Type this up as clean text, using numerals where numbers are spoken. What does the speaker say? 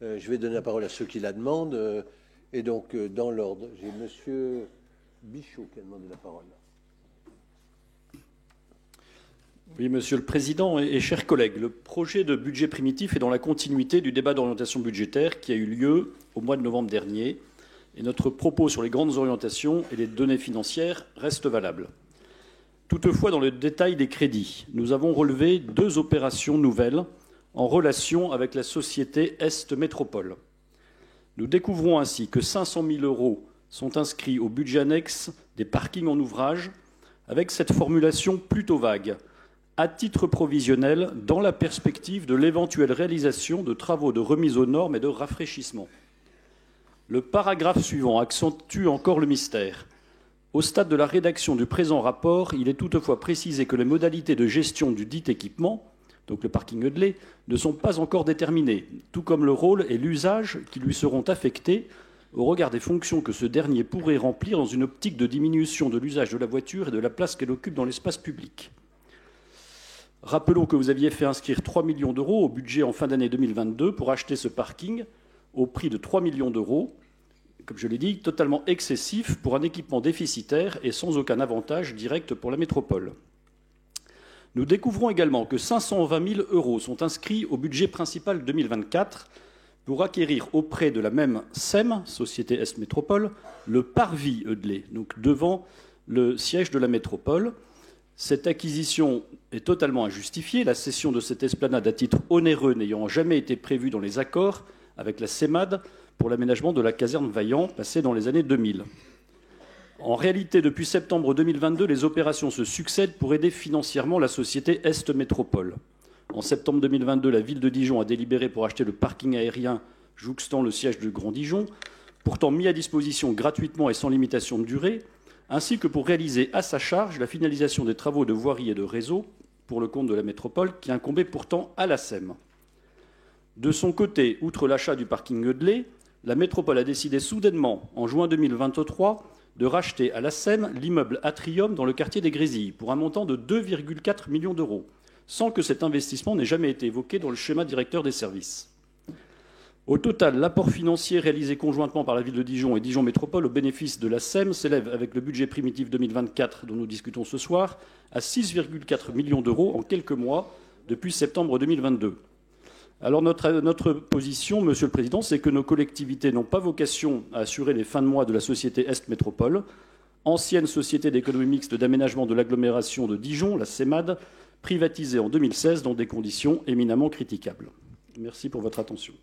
Je vais donner la parole à ceux qui la demandent. Et donc, dans l'ordre, j'ai Monsieur Bichot qui a demandé la parole. Oui, Monsieur le Président et chers collègues, le projet de budget primitif est dans la continuité du débat d'orientation budgétaire qui a eu lieu au mois de novembre dernier. Et notre propos sur les grandes orientations et les données financières reste valable. Toutefois, dans le détail des crédits, nous avons relevé 2 opérations nouvelles en relation avec la société Est Métropole. Nous découvrons ainsi que 500 000 € sont inscrits au budget annexe des parkings en ouvrage, avec cette formulation plutôt vague, à titre provisionnel, dans la perspective de l'éventuelle réalisation de travaux de remise aux normes et de rafraîchissement. Le paragraphe suivant accentue encore le mystère. Au stade de la rédaction du présent rapport, il est toutefois précisé que les modalités de gestion du dit équipement, donc le parking Eudelet, ne sont pas encore déterminées, tout comme le rôle et l'usage qui lui seront affectés au regard des fonctions que ce dernier pourrait remplir dans une optique de diminution de l'usage de la voiture et de la place qu'elle occupe dans l'espace public. Rappelons que vous aviez fait inscrire 3 millions d'euros au budget en fin d'année 2022 pour acheter ce parking au prix de 3 millions d'euros, comme je l'ai dit, totalement excessif pour un équipement déficitaire et sans aucun avantage direct pour la métropole. Nous découvrons également que 520 000 € sont inscrits au budget principal 2024 pour acquérir auprès de la même SEM, Société Est Métropole, le parvis Eudelet, donc devant le siège de la métropole. Cette acquisition est totalement injustifiée, la cession de cette esplanade à titre onéreux n'ayant jamais été prévue dans les accords avec la CEMAD pour l'aménagement de la caserne Vaillant, passée dans les années 2000. En réalité, depuis septembre 2022, les opérations se succèdent pour aider financièrement la société Est Métropole. En septembre 2022, la ville de Dijon a délibéré pour acheter le parking aérien jouxtant le siège de Grand Dijon, pourtant mis à disposition gratuitement et sans limitation de durée, ainsi que pour réaliser à sa charge la finalisation des travaux de voirie et de réseau pour le compte de la métropole qui incombait pourtant à la SEM. De son côté, outre l'achat du parking Eudelet, la métropole a décidé soudainement, en juin 2023, de racheter à la SEM l'immeuble Atrium dans le quartier des Grésilles pour un montant de 2,4 millions d'euros, sans que cet investissement n'ait jamais été évoqué dans le schéma directeur des services. Au total, l'apport financier réalisé conjointement par la ville de Dijon et Dijon Métropole au bénéfice de la SEM s'élève, avec le budget primitif 2024 dont nous discutons ce soir, à 6,4 millions d'euros en quelques mois depuis septembre 2022. Alors notre position, Monsieur le Président, c'est que nos collectivités n'ont pas vocation à assurer les fins de mois de la société Est Métropole, ancienne société d'économie mixte d'aménagement de l'agglomération de Dijon, la CEMAD, privatisée en 2016 dans des conditions éminemment critiquables. Merci pour votre attention.